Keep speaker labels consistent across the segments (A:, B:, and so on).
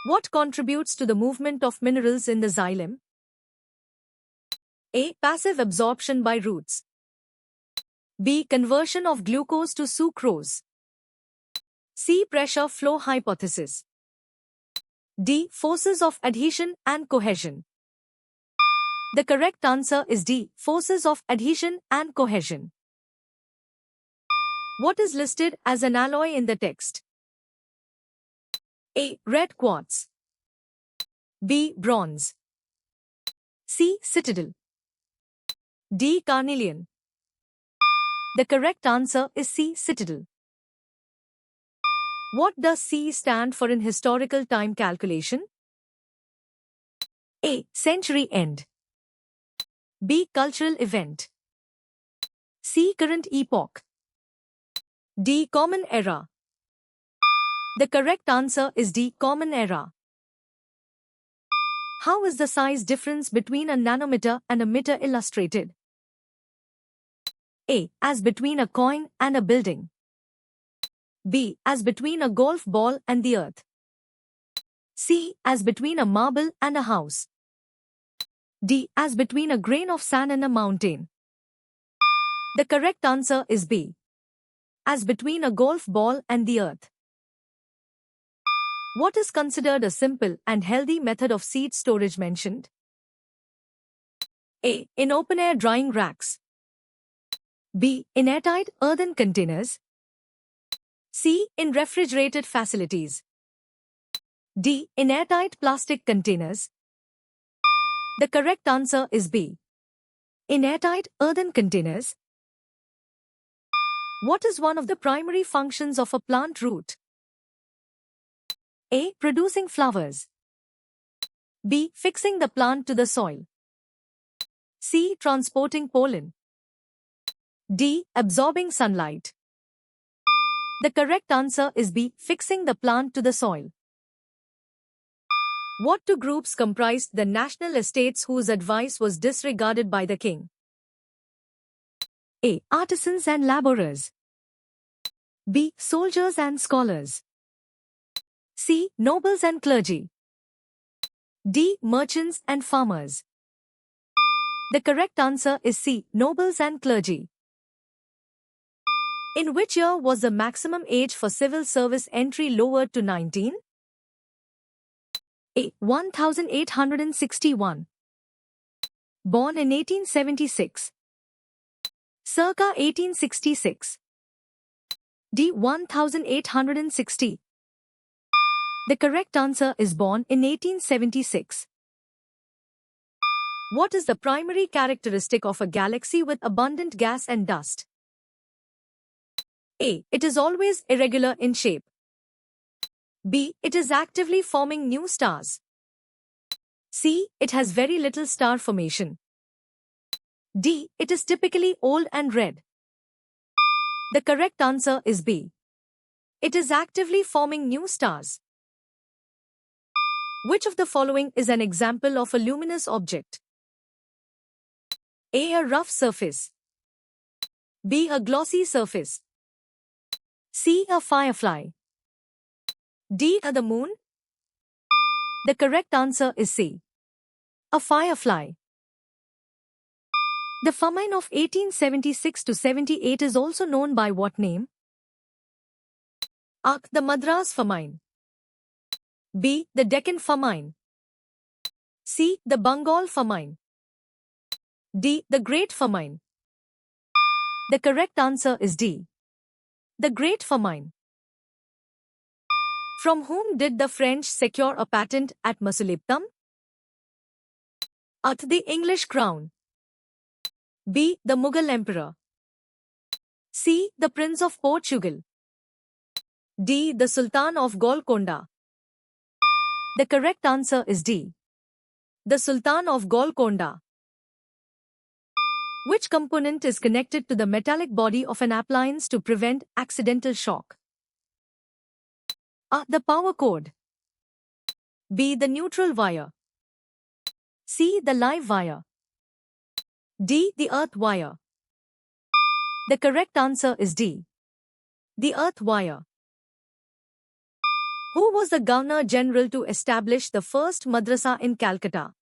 A: What contributes to the movement of minerals in the xylem? A. Passive absorption by roots. B. Conversion of glucose to sucrose. C. Pressure flow hypothesis. D. Forces of adhesion and cohesion. The correct answer is D. Forces of adhesion and cohesion. What is listed as an alloy in the text? A. Red quartz. B. Bronze. C. Citadel. D. Carnelian. The correct answer is C. Citadel. What does C stand for in historical time calculation? A. Century end. B. Cultural event. C. Current epoch. D. Common era. The correct answer is D. Common era. How is the size difference between a nanometer and a meter illustrated? A. As between a coin and a building. B. As between a golf ball and the earth. C. As between a marble and a house. D. As between a grain of sand and a mountain. The correct answer is B. As between a golf ball and the earth. What is considered a simple and healthy method of seed storage mentioned? A. In open-air drying racks. B. In airtight earthen containers. C. In refrigerated facilities. D. In airtight plastic containers. The correct answer is B. In airtight earthen containers. What is one of the primary functions of a plant root? A. Producing flowers. B. Fixing the plant to the soil. C. Transporting pollen. D. Absorbing sunlight. The correct answer is B. Fixing the plant to the soil. What two groups comprised the national estates whose advice was disregarded by the king? A. Artisans and laborers. B. Soldiers and scholars. C. Nobles and clergy. D. Merchants and farmers. The correct answer is C. Nobles and clergy. In which year was the maximum age for civil service entry lowered to 19? A. 1861. Born in 1876. Circa 1866. D. 1860. The correct answer is born in 1876. What is the primary characteristic of a galaxy with abundant gas and dust? A. It is always irregular in shape. B. It is actively forming new stars. C. It has very little star formation. D. It is typically old and red. The correct answer is B. It is actively forming new stars. Which of the following is an example of a luminous object? A. A rough surface. B. A glossy surface. C. A firefly. D. The moon. The correct answer is C. A firefly. The famine of 1876 to 78 is also known by what name? A. The Madras famine. B. The Deccan famine. C. The Bengal famine. D. The Great Famine. The correct answer is D. The Great Famine. From whom did the French secure a patent at Masulipatam? A. The English crown. B. The Mughal emperor. C. The Prince of Portugal. D. The Sultan of Golconda. The correct answer is D. The Sultan of Golconda. Which component is connected to the metallic body of an appliance to prevent accidental shock? A. The power cord. B. The neutral wire. C. The live wire. D. The earth wire. The correct answer is D. The earth wire. Who was the Governor General to establish the first madrasa in Calcutta?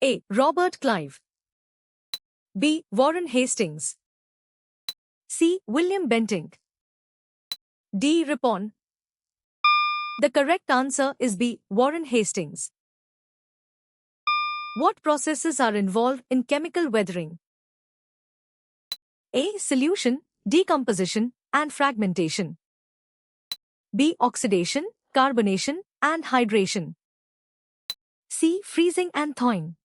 A: A. Robert Clive. B. Warren Hastings. C. William Bentinck. D. Ripon. The correct answer is B. Warren Hastings. What processes are involved in chemical weathering? A. Solution, decomposition, and fragmentation. B. Oxidation, carbonation, and hydration. C. Freezing and thawing.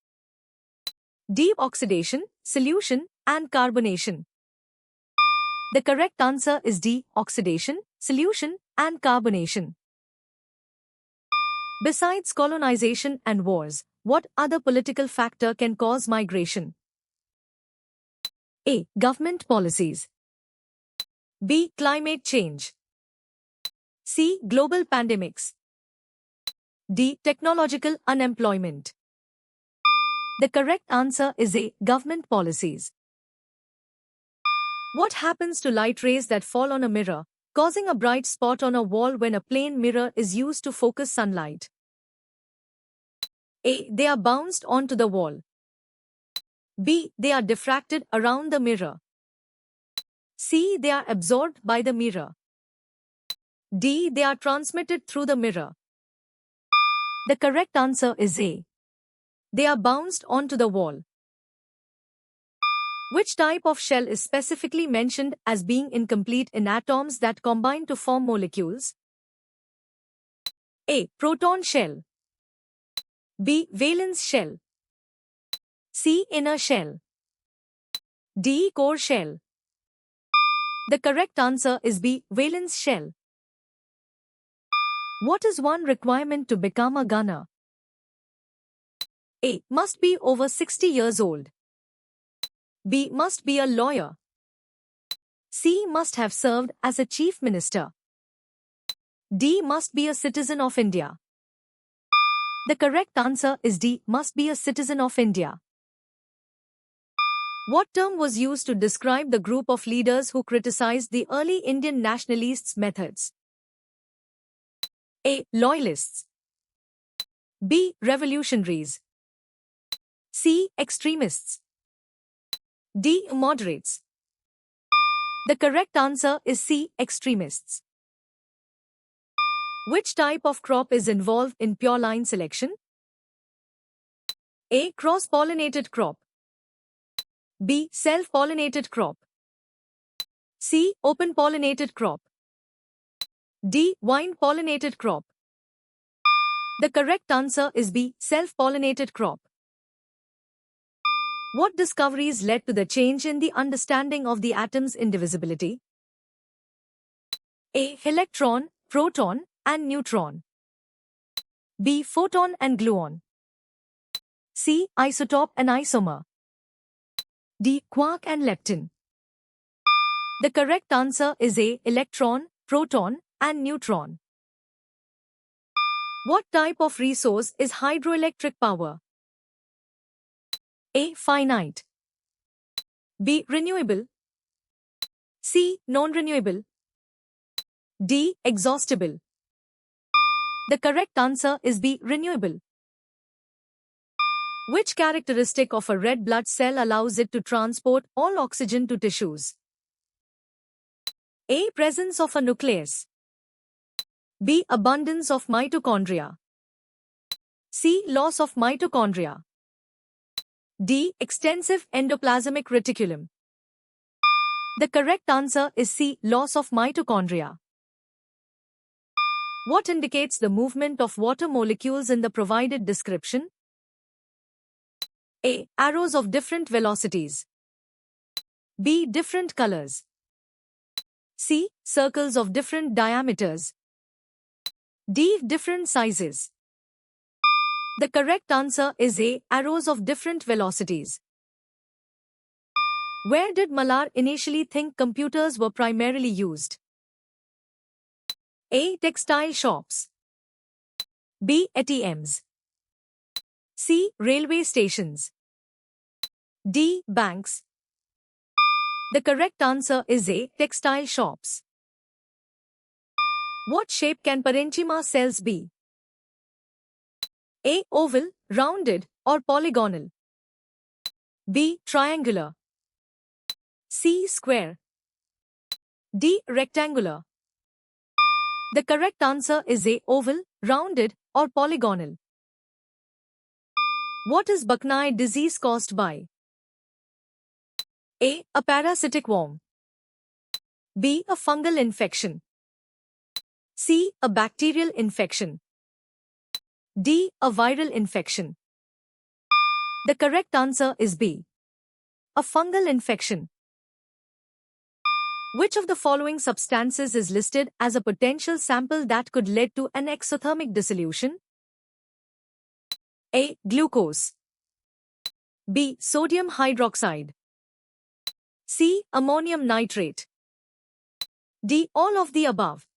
A: D. Oxidation, solution, and carbonation. The correct answer is D. Oxidation, solution, and carbonation. Besides colonization and wars, what other political factor can cause migration? A. Government policies. B. Climate change. C. Global pandemics. D. Technological unemployment. The correct answer is A. Government policies. What happens to light rays that fall on a mirror, causing a bright spot on a wall when a plane mirror is used to focus sunlight? A. They are bounced onto the wall. B. They are diffracted around the mirror. C. They are absorbed by the mirror. D. They are transmitted through the mirror. The correct answer is A. They are bounced onto the wall. Which type of shell is specifically mentioned as being incomplete in atoms that combine to form molecules? A. Proton shell. B. Valence shell. C. Inner shell. D. Core shell. The correct answer is B. Valence shell. What is one requirement to become a gunner? A. Must be over 60 years old. B. Must be a lawyer. C. Must have served as a chief minister. D. Must be a citizen of India. The correct answer is D. Must be a citizen of India. What term was used to describe the group of leaders who criticized the early Indian nationalists' methods? A. Loyalists. B. Revolutionaries. C. Extremists. D. Moderates. The correct answer is C. Extremists. Which type of crop is involved in pure line selection? A. Cross-pollinated crop. B. Self-pollinated crop. C. Open-pollinated crop. D. Vine-pollinated crop. The correct answer is B. Self-pollinated crop. What discoveries led to the change in the understanding of the atom's indivisibility? A. Electron, proton, and neutron. B. Photon and gluon. C. Isotope and isomer. D. Quark and lepton. The correct answer is A. Electron, proton, and neutron. What type of resource is hydroelectric power? A. Finite. B. Renewable. C. Non-renewable. D. Exhaustible. The correct answer is B. Renewable. Which characteristic of a red blood cell allows it to transport all oxygen to tissues? A. Presence of a nucleus. B. Abundance of mitochondria. C. Loss of mitochondria. D. Extensive endoplasmic reticulum. The correct answer is C. Loss of mitochondria. What indicates the movement of water molecules in the provided description? A. Arrows of different velocities. B. Different colors. C. Circles of different diameters. D. Different sizes. The correct answer is A. Arrows of different velocities. Where did Malar initially think computers were primarily used? A. Textile shops. B. ATMs. C. Railway stations. D. Banks. The correct answer is A. Textile shops. What shape can parenchyma cells be? A. Oval, rounded, or polygonal. B. Triangular. C. Square. D. Rectangular. The correct answer is A. Oval, rounded, or polygonal. What is Bucknell disease caused by? A. A parasitic worm. B. A fungal infection. C. A bacterial infection. D. A viral infection. The correct answer is B. A fungal infection. Which of the following substances is listed as a potential sample that could lead to an exothermic dissolution? A. Glucose. B. Sodium hydroxide. C. Ammonium nitrate. D. All of the above.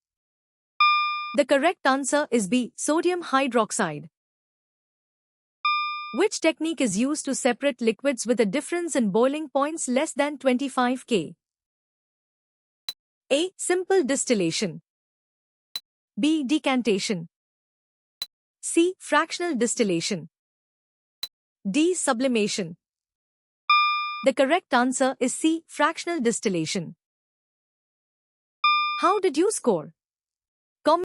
A: The correct answer is B. Sodium hydroxide. Which technique is used to separate liquids with a difference in boiling points less than 25 K? A. Simple distillation. B. Decantation. C. Fractional distillation. D. Sublimation. The correct answer is C. Fractional distillation. How did you score?